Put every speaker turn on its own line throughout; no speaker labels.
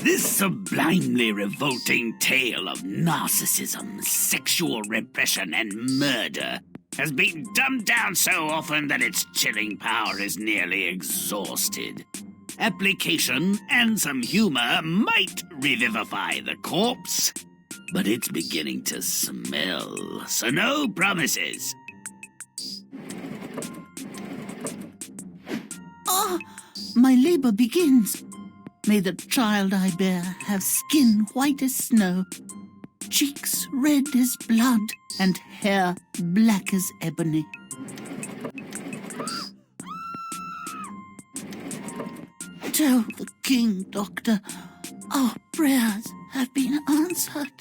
This sublimely revolting tale of narcissism, sexual repression, and murder has been dumbed down so often that its chilling power is nearly exhausted. Application and some humor might revivify the corpse, but it's beginning to smell, so no promises.
My labor begins. May the child I bear have skin white as snow, cheeks red as blood, and hair black as ebony. Tell the king, Doctor, our prayers have been answered.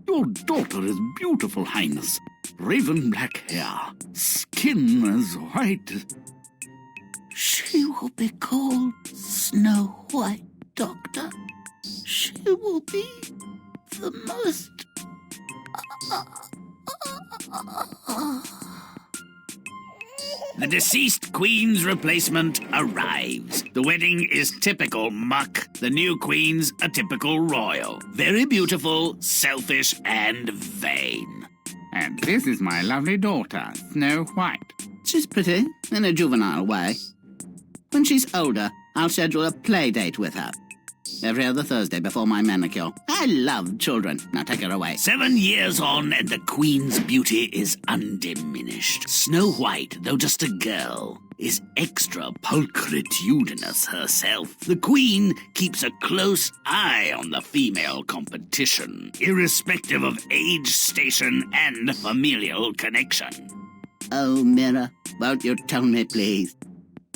Your daughter is beautiful, Highness. Raven black hair, skin as white as...
She will be called Snow White, Doctor. She will be the most...
The deceased queen's replacement arrives. The wedding is typical muck. The new queen's a typical royal. Very beautiful, selfish, and vain.
And this is my lovely daughter, Snow White.
She's pretty, in a juvenile way. When she's older, I'll schedule a play date with her. Every other Thursday before my manicure. I love children. Now take her away.
7 years on, and the queen's beauty is undiminished. Snow White, though just a girl, is extra pulchritudinous herself. The queen keeps a close eye on the female competition, irrespective of age, station, and familial connection.
Oh, Mirror, won't you tell me, please?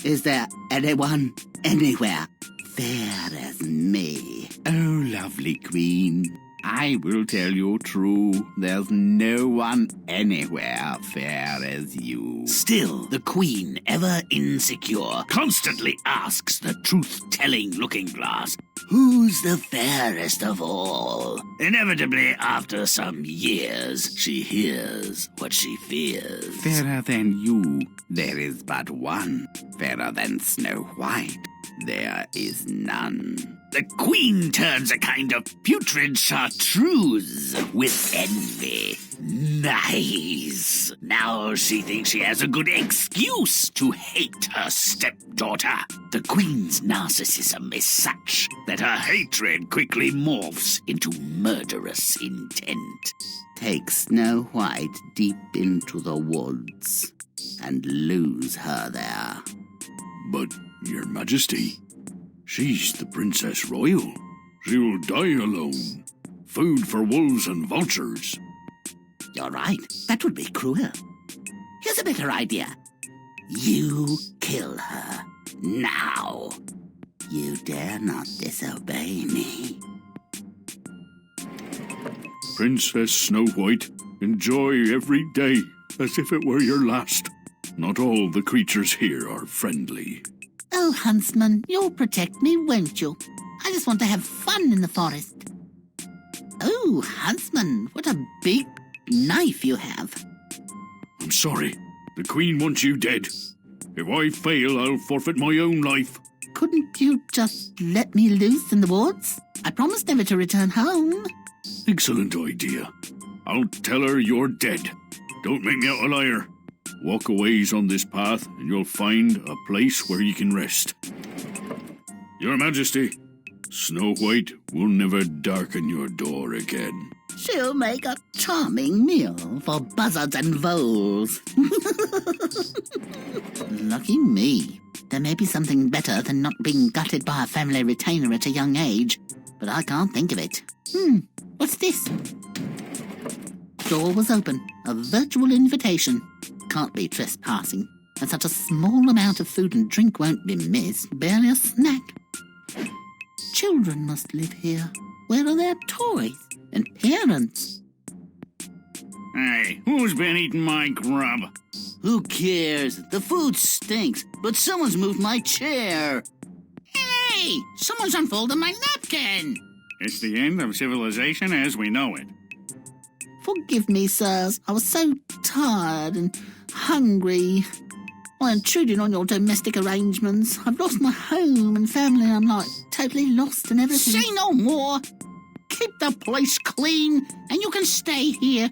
Is there anyone, anywhere, fair as me?
Oh, lovely queen, I will tell you true. There's no one anywhere fair as you.
Still, the queen, ever insecure, constantly asks the truth-telling looking-glass, who's the fairest of all? Inevitably, after some years, she hears what she fears.
Fairer than you, there is but one. Fairer than Snow White, there is none.
The queen turns a kind of putrid chartreuse with envy. Nice. Now she thinks she has a good excuse to hate her stepdaughter. The queen's narcissism is such that her hatred quickly morphs into murderous intent.
Take Snow White deep into the woods and lose her there.
But, Your Majesty, she's the Princess Royal. She'll die alone. Food for wolves and vultures.
You're right. That would be cruel. Here's a better idea. You kill her. Now. You dare not disobey me.
Princess Snow White, enjoy every day as if it were your last. Not all the creatures here are friendly.
Oh, Huntsman, you'll protect me, won't you? I just want to have fun in the forest. Oh, Huntsman, what a big knife you have.
I'm sorry. The Queen wants you dead. If I fail, I'll forfeit my own life.
Couldn't you just let me loose in the woods? I promised never to return home.
Excellent idea. I'll tell her you're dead. Don't make me out a liar. Walk a ways on this path, and you'll find a place where you can rest. Your Majesty, Snow White will never darken your door again.
She'll make a charming meal for buzzards and voles. Lucky me. There may be something better than not being gutted by a family retainer at a young age, but I can't think of it. What's this? Door was open. A virtual invitation. Can't be trespassing. And such a small amount of food and drink won't be missed. Barely a snack. Children must live here. Where are their toys and parents?
Hey, who's been eating my grub?
Who cares? The food stinks, but someone's moved my chair. Hey! Someone's unfolded my napkin!
It's the end of civilization as we know it.
Forgive me, sirs. I was so tired and hungry. I intruded on your domestic arrangements. I've lost my home and family. I'm like totally lost and everything.
Say no more. Keep the place clean and you can stay here.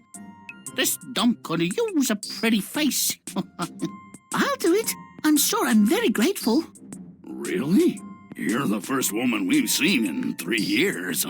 This dump could use a pretty face.
I'll do it. I'm sure I'm very grateful.
Really? You're the first woman we've seen in 3 years.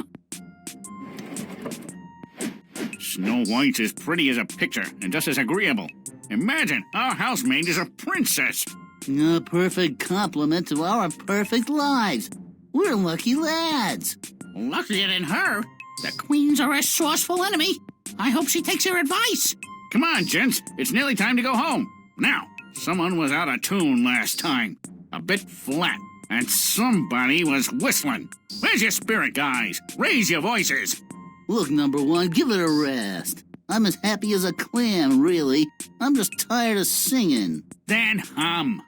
Snow White's as pretty as a picture and just as agreeable. Imagine, our housemaid is a princess.
A perfect compliment to our perfect lives. We're lucky lads.
Luckier than her. The queen's a resourceful enemy. I hope she takes your advice. Come on, gents. It's nearly time to go home. Now, someone was out of tune last time. A bit flat. And somebody was whistling. Where's your spirit, guys? Raise your voices.
Look, number one, give it a rest. I'm as happy as a clam, really. I'm just tired of singing.
Then hum.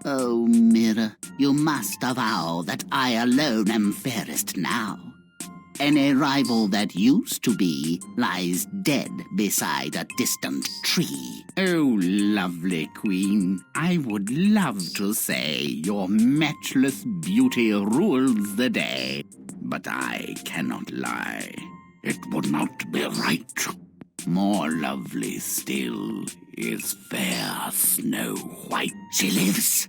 Oh, mirror, you must avow that I alone am fairest now. Any rival that used to be lies dead beside a distant tree.
Oh, lovely queen, I would love to say your matchless beauty rules the day, but I cannot lie.
It would not be right.
More lovely still is fair Snow White.
She lives.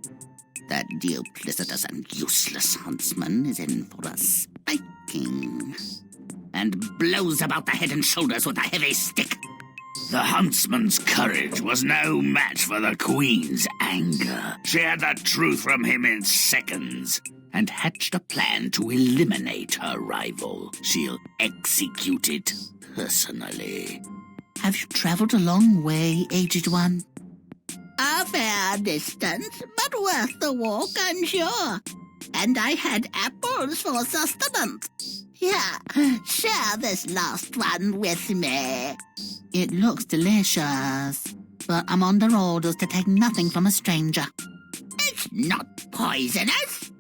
That duplicitous and useless huntsman is in for a spiking.
And blows about the head and shoulders with a heavy stick.
The huntsman's courage was no match for the queen's anger. She had the truth from him in seconds and hatched a plan to eliminate her rival. She'll execute it personally.
Have you traveled a long way, aged one? A fair distance, but worth the walk, I'm sure. And I had apples for sustenance. Here, share this last one with me. It looks delicious, but I'm under orders to take nothing from a stranger.
It's not poisonous.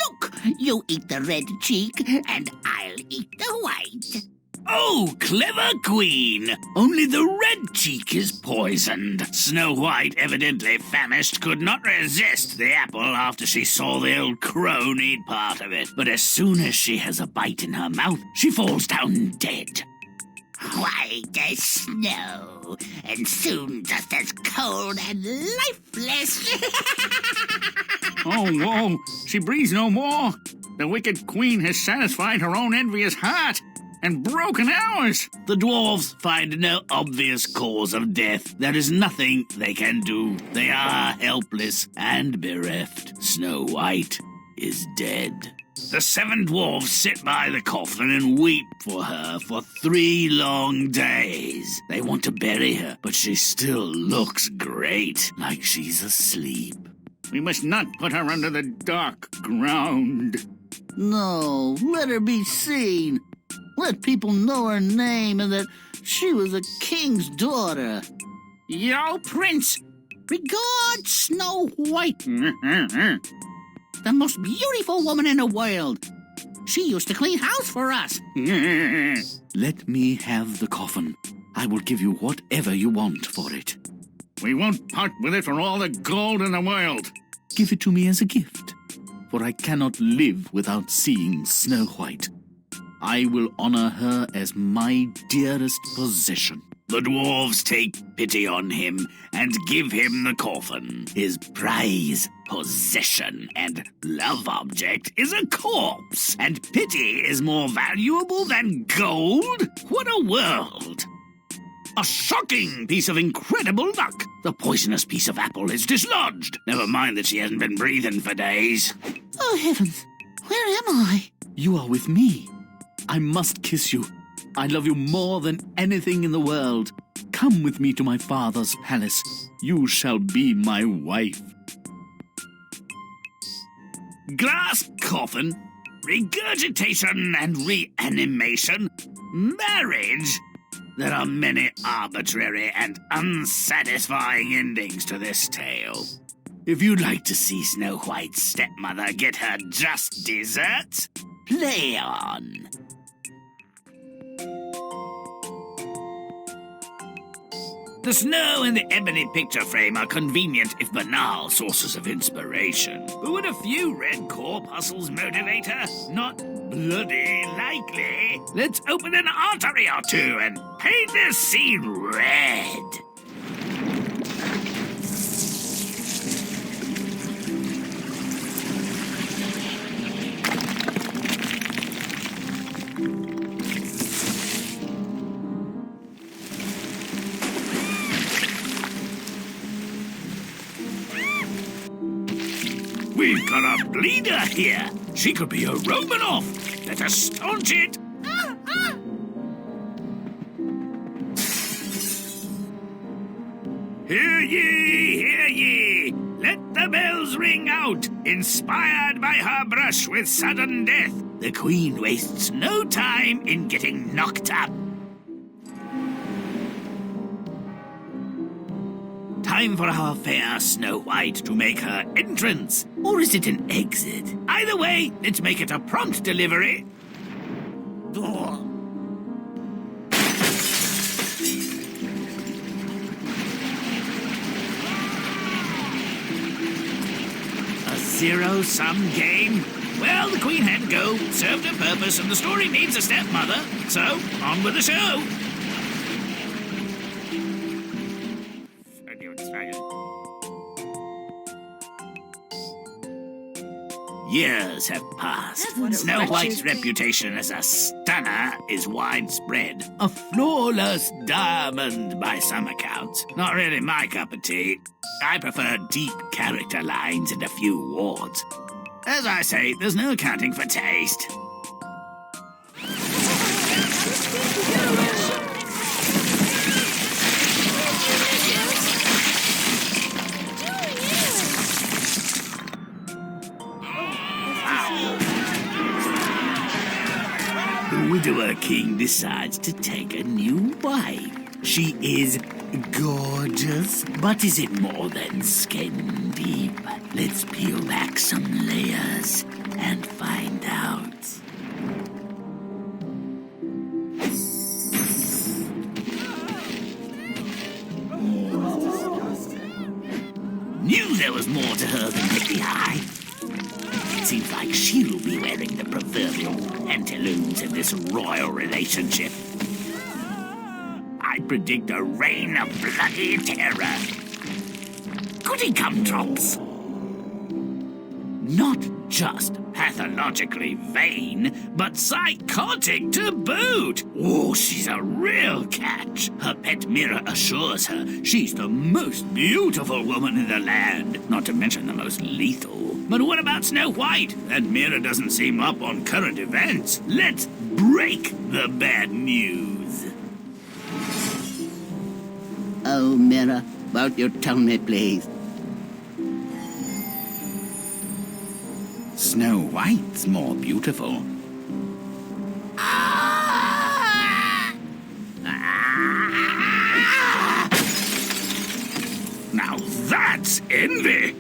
Look, you eat the red cheek, and I'll eat the white.
Oh, clever queen! Only the red cheek is poisoned. Snow White, evidently famished, could not resist the apple after she saw the old crone eat part of it. But as soon as she has a bite in her mouth, she falls down dead.
White as snow, and soon just as cold and lifeless.
Oh, she breathes no more. The wicked queen has satisfied her own envious heart and broken ours.
The dwarves find no obvious cause of death. There is nothing they can do. They are helpless and bereft. Snow White is dead. The 7 dwarves sit by the coffin and weep for her for 3 long days. They want to bury her, but she still looks great, like she's asleep.
We must not put her under the dark ground.
No, let her be seen. Let people know her name and that she was a king's daughter.
Yo, Prince, regard Snow White. The most beautiful woman in the world. She used to clean house for us.
Let me have the coffin. I will give you whatever you want for it.
We won't part with it for all the gold in the world.
Give it to me as a gift, for I cannot live without seeing Snow White. I will honor her as my dearest possession. The dwarves take pity on him and give him the coffin. His prize, possession, and love object is a corpse. And pity is more valuable than gold? What a world! A shocking piece of incredible luck. The poisonous piece of apple is dislodged. Never mind that she hasn't been breathing for days.
Oh, heavens, where am I?
You are with me. I must kiss you. I love you more than anything in the world. Come with me to my father's palace. You shall be my wife. Glass coffin, regurgitation and reanimation, marriage. There are many arbitrary and unsatisfying endings to this tale. If you'd like to see Snow White's stepmother get her just desserts, play on.
The snow and the ebony picture frame are convenient, if banal, sources of inspiration. But would a few red corpuscles motivate her? Not bloody likely. Let's open an artery or two and paint this scene red. We've got a bleeder here. She could be a Romanoff. Let us staunch it. Hear ye, hear ye. Let the bells ring out. Inspired by her brush with sudden death, the Queen wastes no time in getting knocked up. Time for our fair Snow White to make her entrance. Or is it an exit? Either way, let's make it a prompt delivery. A zero-sum game? Well, the Queen had to go, served her purpose, and the story needs a stepmother. So, on with the show. Years have passed. Snow White's reputation as a stunner is widespread. A flawless diamond by some accounts. Not really my cup of tea. I prefer deep character lines and a few wards. As I say, there's no accounting for taste. The widower king decides to take a new wife. She is gorgeous, but is it more than skin deep? Let's peel back some layers and find out. Knew there was more to her than met the eye. It seems like she'll be wearing the proverbial pantaloons in this royal relationship. I predict a reign of bloody terror. Goody gumdrops! Not just pathologically vain, but psychotic to boot. Oh, she's a real catch. Her pet mirror assures her she's the most beautiful woman in the land, not to mention the most lethal. But what about Snow White? That mirror doesn't seem up on current events. Let's break the bad news.
Oh, mirror, won't you tell me, please?
Snow White's more beautiful.
Now that's envy!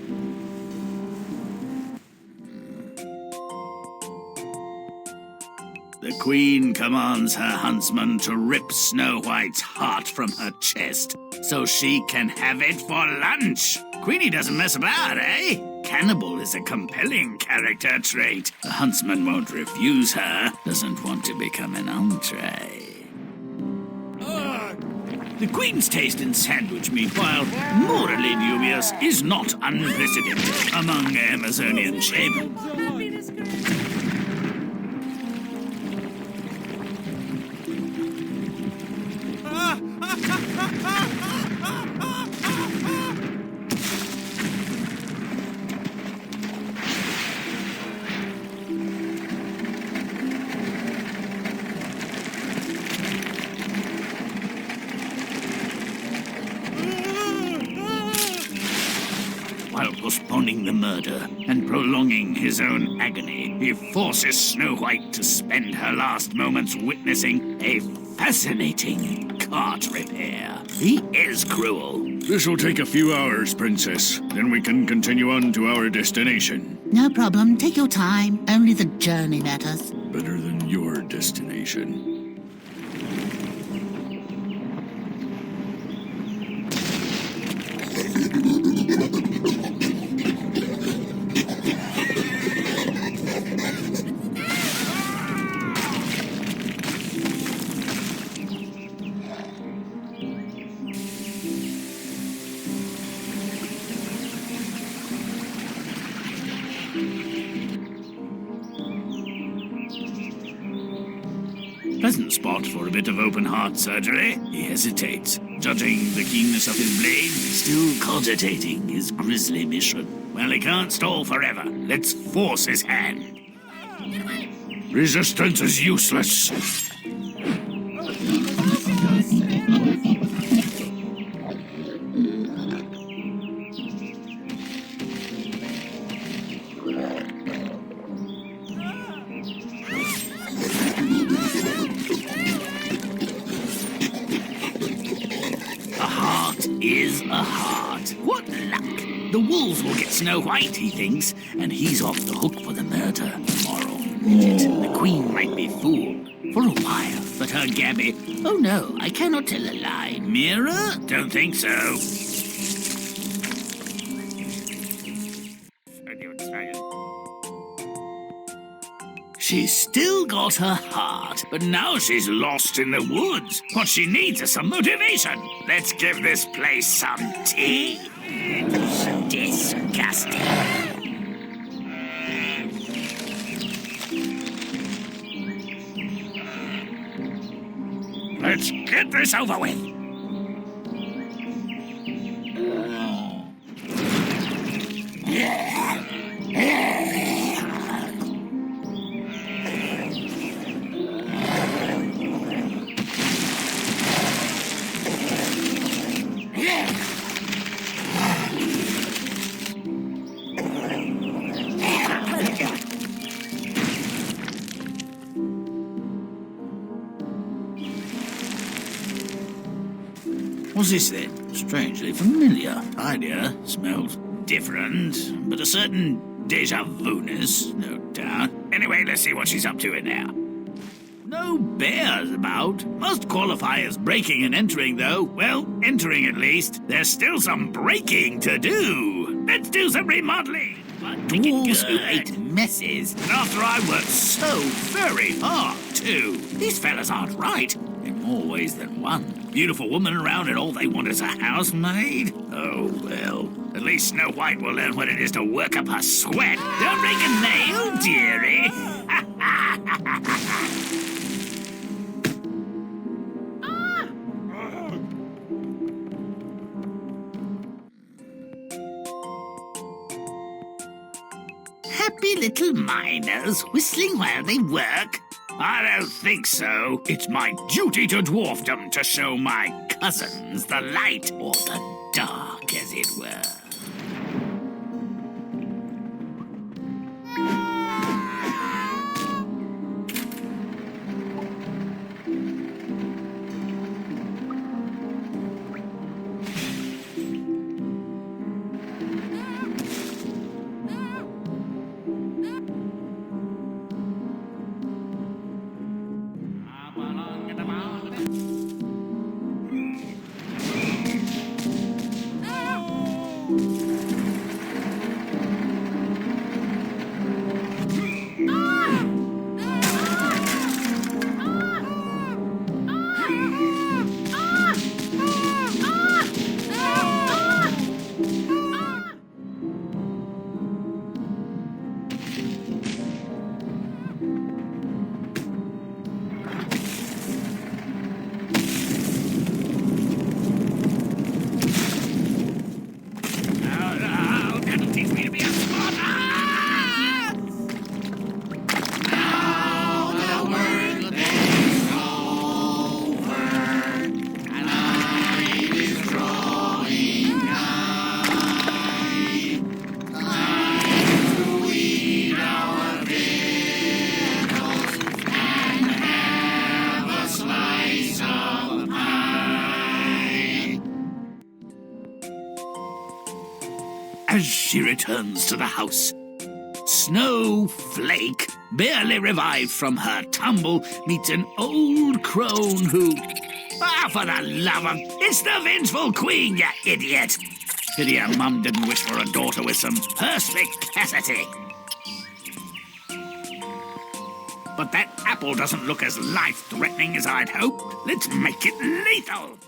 The Queen commands her huntsman to rip Snow White's heart from her chest so she can have it for lunch. Queenie doesn't mess about, eh? Cannibal is a compelling character trait. The huntsman won't refuse her, doesn't want to become an entree. The Queen's taste in sandwich meat, while morally dubious, is not unprecedented among Amazonian shamans. While postponing the murder and prolonging his own agony, he forces Snow White to spend her last moments witnessing a fascinating cart repair. He is cruel.
This'll take a few hours, Princess. Then we can continue on to our destination.
No problem. Take your time. Only the journey matters.
Better than your destination.
Pleasant spot for a bit of open heart surgery. He hesitates. Judging the keenness of his blade, still cogitating his grisly mission. Well, he can't stall forever. Let's force his hand.
Resistance is useless.
Is a heart. What luck! The wolves will get Snow White, he thinks, and he's off the hook for the murder tomorrow night. The queen might be fooled for a while, but her Gabby... Oh no, I cannot tell a lie. Mirror? Don't think so. She's still got her heart, but now she's lost in the woods. What she needs is some motivation. Let's give this place some tea. Disgusting. Let's get this over with. What's this then? Strangely familiar. Idea smells different, but a certain deja vu-ness, no doubt. Anyway, let's see what she's up to in there. No bears about. Must qualify as breaking and entering, though. Well, entering at least. There's still some breaking to do. Let's do some remodeling. Dwarves who ate messes. And after I worked so very hard, too. These fellas aren't right. In more ways than one. Beautiful woman around and all they want is a housemaid? Oh, well. At least Snow White will learn what it is to work up her sweat. Don't break a nail, dearie. Happy little miners whistling while they work? I don't think so. It's my duty to dwarfdom to show my cousins the light or the dark, as it were. As she returns to the house, Snowflake, barely revived from her tumble, meets an old crone who... Ah, for the love of... It's the vengeful queen, you idiot! Pity her mum didn't wish for a daughter with some perspicacity. But that apple doesn't look as life-threatening as I'd hoped. Let's make it lethal!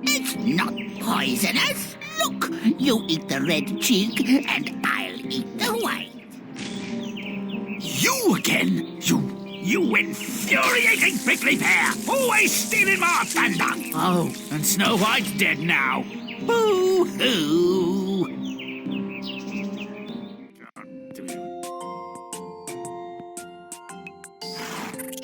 It's not poisonous. Look, you eat the red cheek and I'll eat the white.
You again? You infuriating prickly pear! Always stealing my thunder! Oh, and Snow White's dead now. Boo-hoo!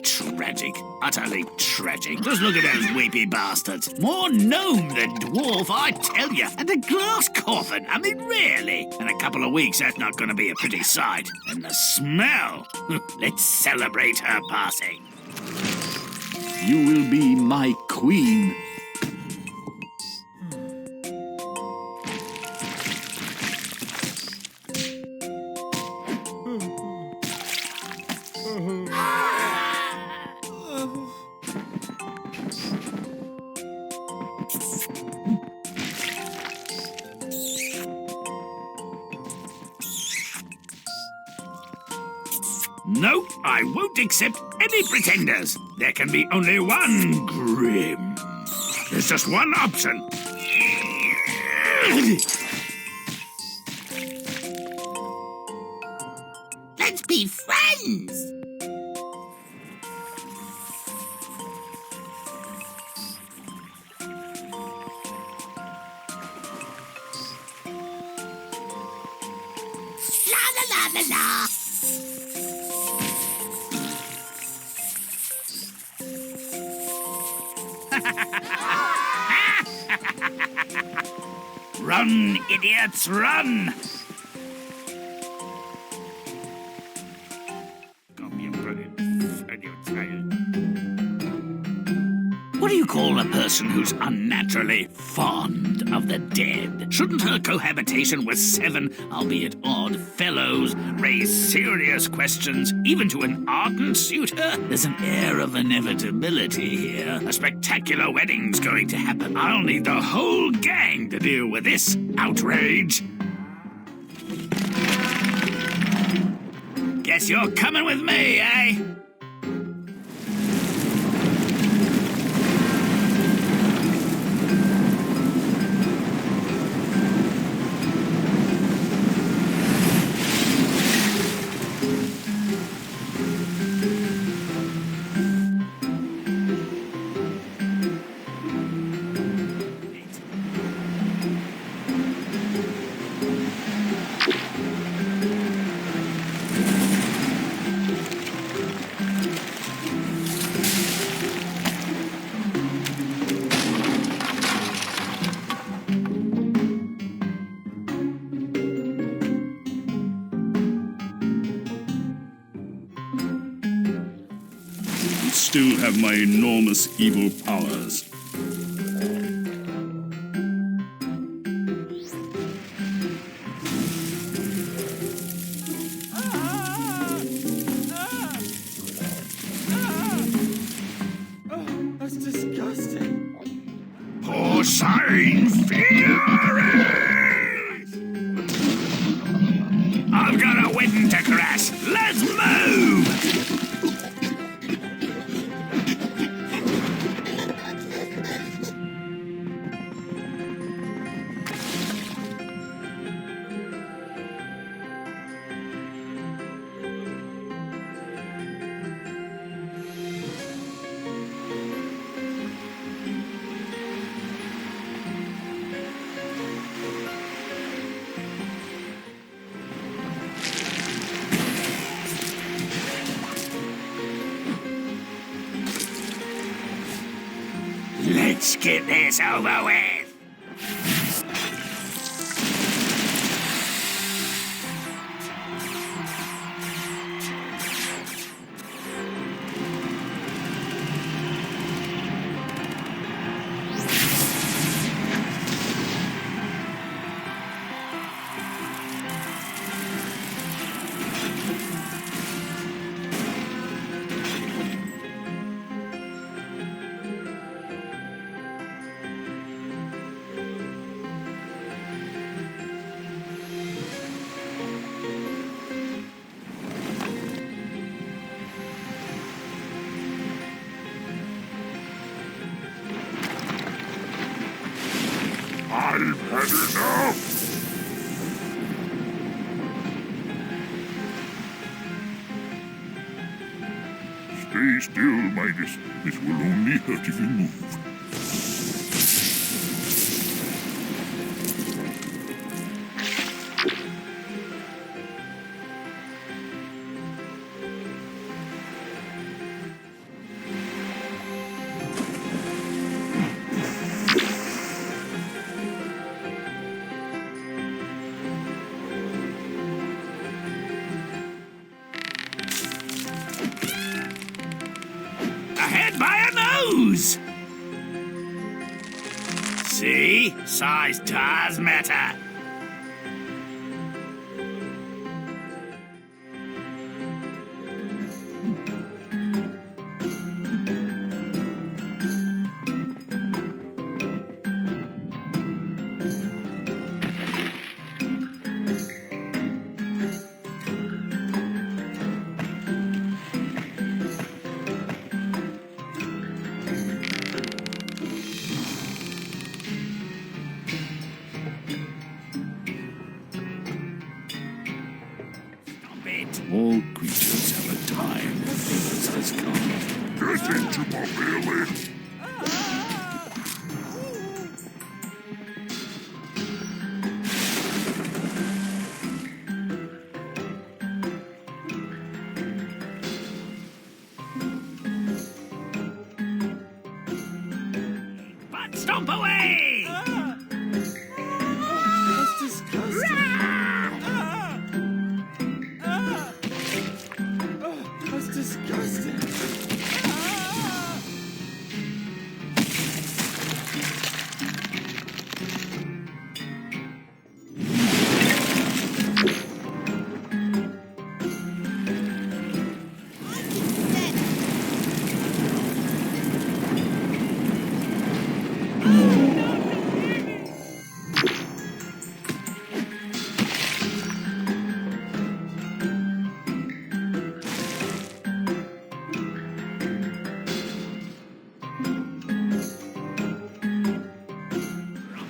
Tragic. Utterly tragic. Just look at those weepy bastards. More gnome than dwarf, I tell you. And a glass coffin. I mean, really. In a couple of weeks, that's not going to be a pretty sight. And the smell. Let's celebrate her passing.
You will be my queen.
No, I won't accept any pretenders. There can be only one Grimm. There's just one option.
Let's be friends. La la la la la.
Run, idiots, run! What do you call a person who's unnaturally fond of the dead? Shouldn't her cohabitation with 7, albeit odd, fellows raise serious questions, even to an ardent suitor? There's an air of inevitability here. A spectacular wedding's going to happen. I'll need the whole gang to deal with this outrage. Guess you're coming with me, eh?
Still have my enormous evil powers.
That's disgusting.
Porcine fury! I've got a wedding to crash. Let's move! Let's get this over with.
Stay still, Midas. This will only hurt if you move.
Ahead by a nose! See? Size does matter.
All creatures have a time when things has come. Get into my belly!
But stomp away!
That's disgusting. That's disgusting.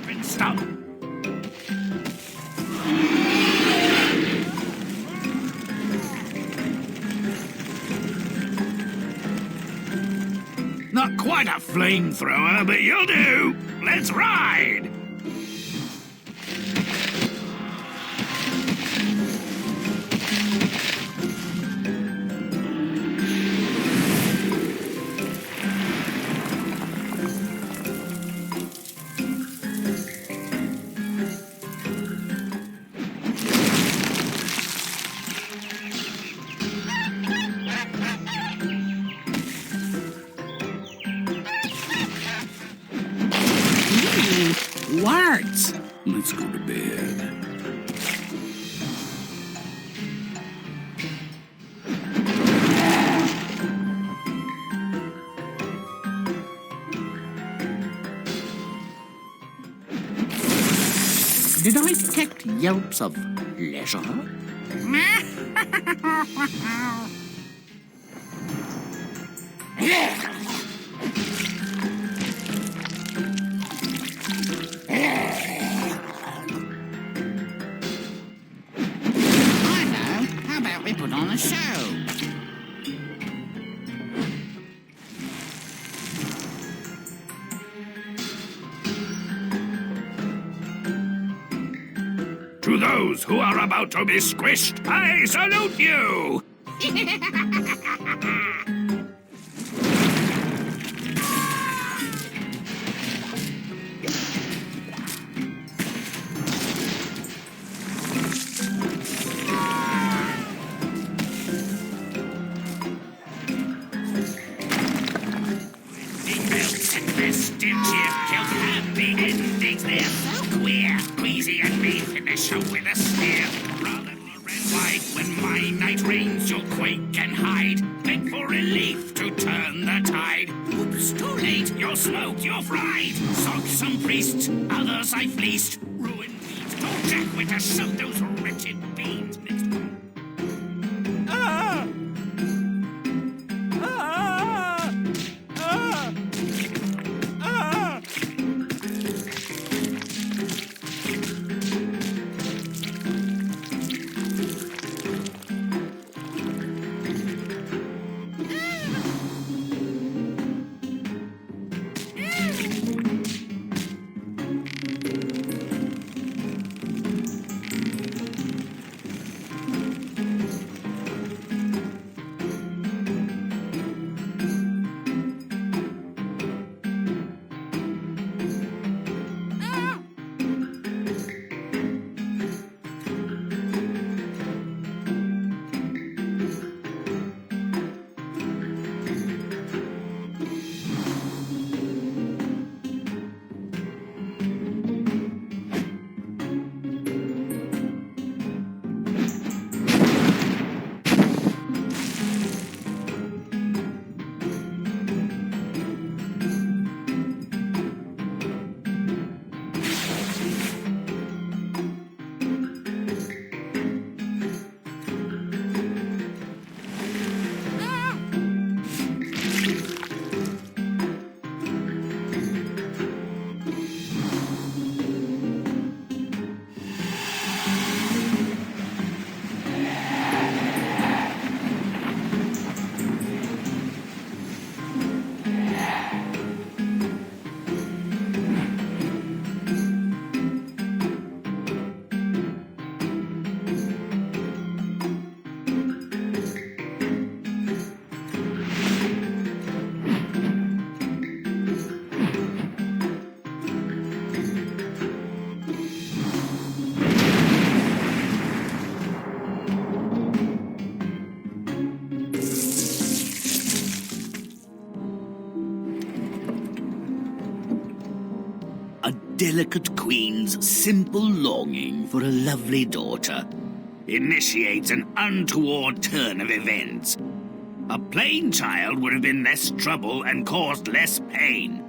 And stomp. Not quite a flamethrower, but you'll do. Let's ride.
Words!
Let's go to bed.
Did I detect yelps of leisure? I know. How about we put on a show?
To those who are about to be squished, I salute you! Melts and vestigia killed happy endings. They're so queer. Queasy and me finish up with a sneer. Rather than red white, when my night rains, you'll quake and hide. Beg for relief to turn the tide. Oops, too late. You're smoked, you're fried. Sogged some priests, others I fleeced. Ruined weeds. Don't jack with to sow those wretched beans. Next delicate queen's simple longing for a lovely daughter initiates an untoward turn of events. A plain child would have been less trouble and caused less pain,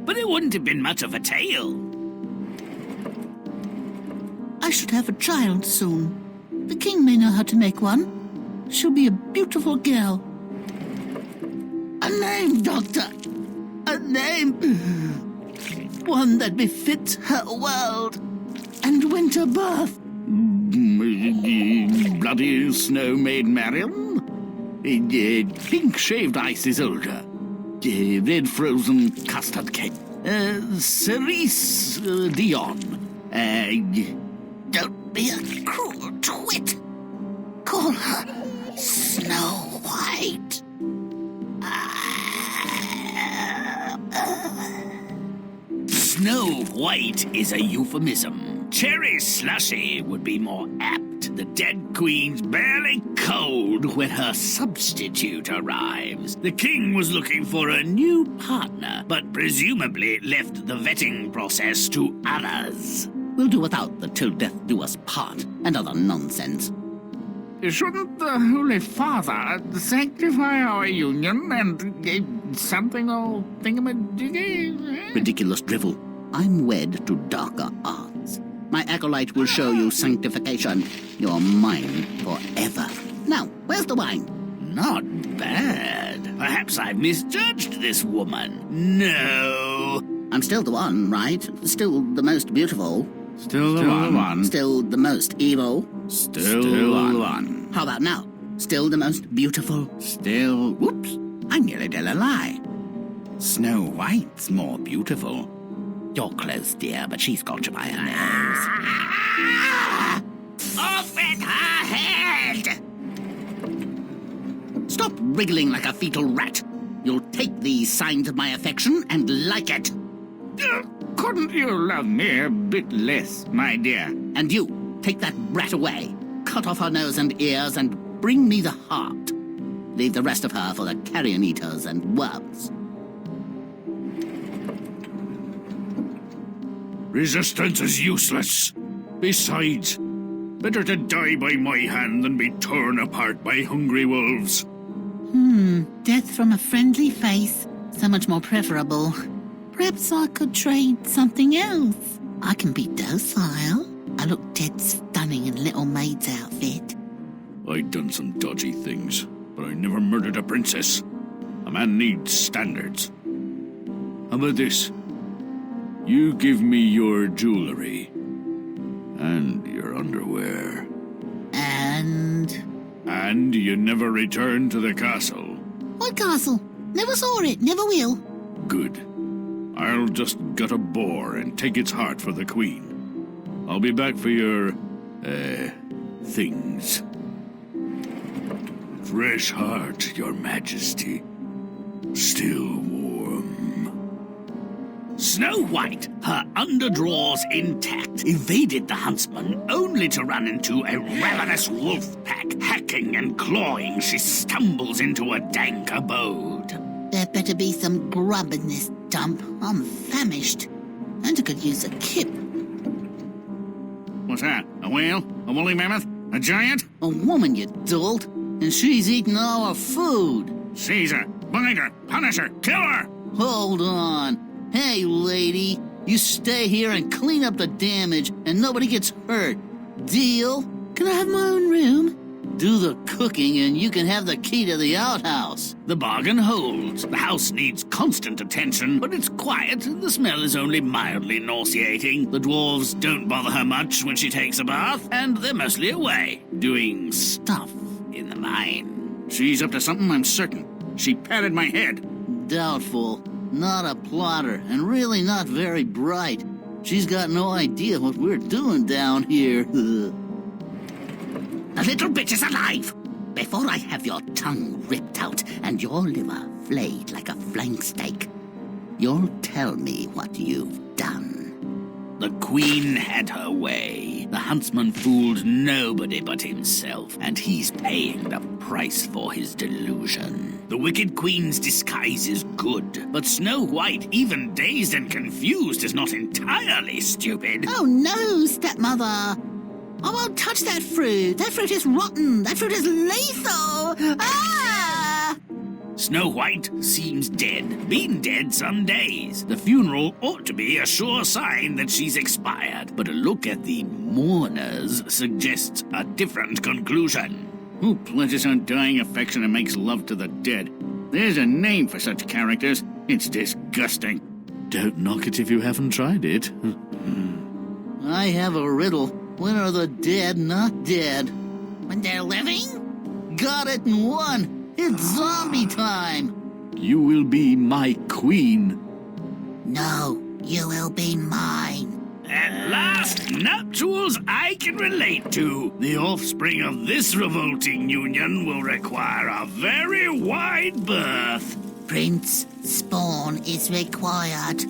but it wouldn't have been much of a tale.
I should have a child soon. The king may know how to make one. She'll be a beautiful girl. A name, Doctor. A name. One that befits her world and winter birth.
Bloody Snow Maid Marion? Pink shaved ice is older. Red frozen custard cake. Cerise Dion.
Don't be a cruel twit. Call her Snow White.
Snow White is a euphemism. Cherry Slushy would be more apt. The dead queen's barely cold when her substitute arrives. The king was looking for a new partner, but presumably left the vetting process to others.
We'll do without the till death do us part and other nonsense.
Shouldn't the Holy Father sanctify our union and something or thingamajiggy?
Ridiculous drivel. I'm wed to darker arts. My acolyte will show you sanctification. You're mine forever. Now, where's the wine?
Not bad. Perhaps I've misjudged this woman. No.
I'm still the one, right? Still the most beautiful.
Still the one.
Still the most evil.
Still the one.
How about now? Still the most beautiful.
Still, whoops, I nearly tell a lie. Snow White's more beautiful. You're close, dear, but she's got you by her nose.
Off at her head!
Stop wriggling like a fetal rat. You'll take these signs of my affection and like it.
Couldn't you love me a bit less, my dear?
And you, take that brat away. Cut off her nose and ears and bring me the heart. Leave the rest of her for the carrion eaters and worms.
Resistance is useless. Besides, better to die by my hand than be torn apart by hungry wolves.
Death from a friendly face. So much more preferable. Perhaps I could trade something else. I can be docile. I look dead stunning in little maid's outfit.
I'd done some dodgy things, but I never murdered a princess. A man needs standards. How about this? You give me your jewelry. And your underwear. And you never return to the castle.
What castle? Never saw it, never will.
Good. I'll just gut a boar and take its heart for the queen. I'll be back for your, things. Fresh heart, your majesty. Still warm.
Snow White, her underdrawers intact, evaded the huntsman only to run into a ravenous wolf pack. Hacking and clawing, she stumbles into a dank abode.
There better be some grub in this dump. I'm famished. And I could use a kip.
What's that? A whale? A woolly mammoth? A giant?
A woman, you dolt. And she's eating all our food.
Seize her, bind her, punish her, kill her!
Hold on. Hey, lady. You stay here and clean up the damage and nobody gets hurt. Deal? Can I have my own room? Do the cooking and you can have the key to the outhouse.
The bargain holds. The house needs constant attention, but it's quiet and the smell is only mildly nauseating. The dwarves don't bother her much when she takes a bath, and they're mostly away, doing stuff in the mine.
She's up to something, I'm certain. She patted my head.
Doubtful. Not a plotter, and really not very bright. She's got no idea what we're doing down here. The little bitch is alive! Before I have your tongue ripped out and your liver flayed like a flank steak, you'll tell me what you've done.
The queen had her way. The huntsman fooled nobody but himself, and he's paying the price for his delusion. The Wicked Queen's disguise is good, but Snow White, even dazed and confused, is not entirely stupid.
Oh no, stepmother! I won't touch that fruit. That fruit is rotten. That fruit is lethal. Ah!
Snow White seems dead, been dead some days. The funeral ought to be a sure sign that she's expired, but a look at the mourners suggests a different conclusion.
Who pledges undying affection and makes love to the dead? There's a name for such characters. It's disgusting.
Don't knock it if you haven't tried it.
I have a riddle. When are the dead not dead? When they're living? Got it in one. It's zombie time.
You will be my queen.
No, you will be mine.
At last, nuptials I can relate to. The offspring of this revolting union will require a very wide berth.
Prince, spawn is required.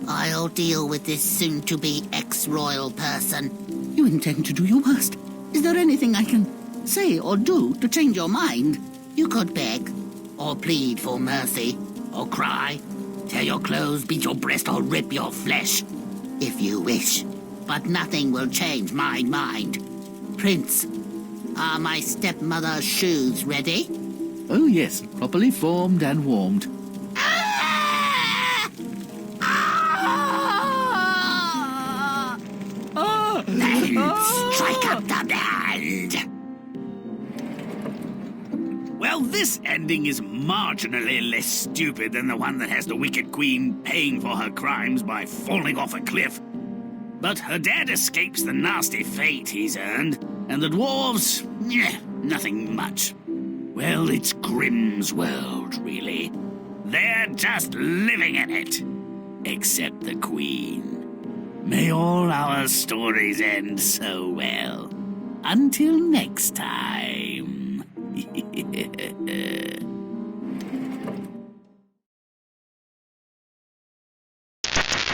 I'll deal with this soon-to-be ex-royal person. You intend to do your worst. Is there anything I can say or do to change your mind? You could beg, or plead for mercy, or cry, tear your clothes, beat your breast, or rip your flesh, if you wish. But nothing will change my mind. Prince, are my stepmother's shoes ready?
Oh yes, properly formed and warmed.
Ah! Ah! Then strike up the band.
Well, this ending is marginally less stupid than the one that has the Wicked Queen paying for her crimes by falling off a cliff. But her dad escapes the nasty fate he's earned, and the dwarves, nothing much. Well, it's Grimm's world, really. They're just living in it. Except the Queen. May all our stories end so well. Until next time.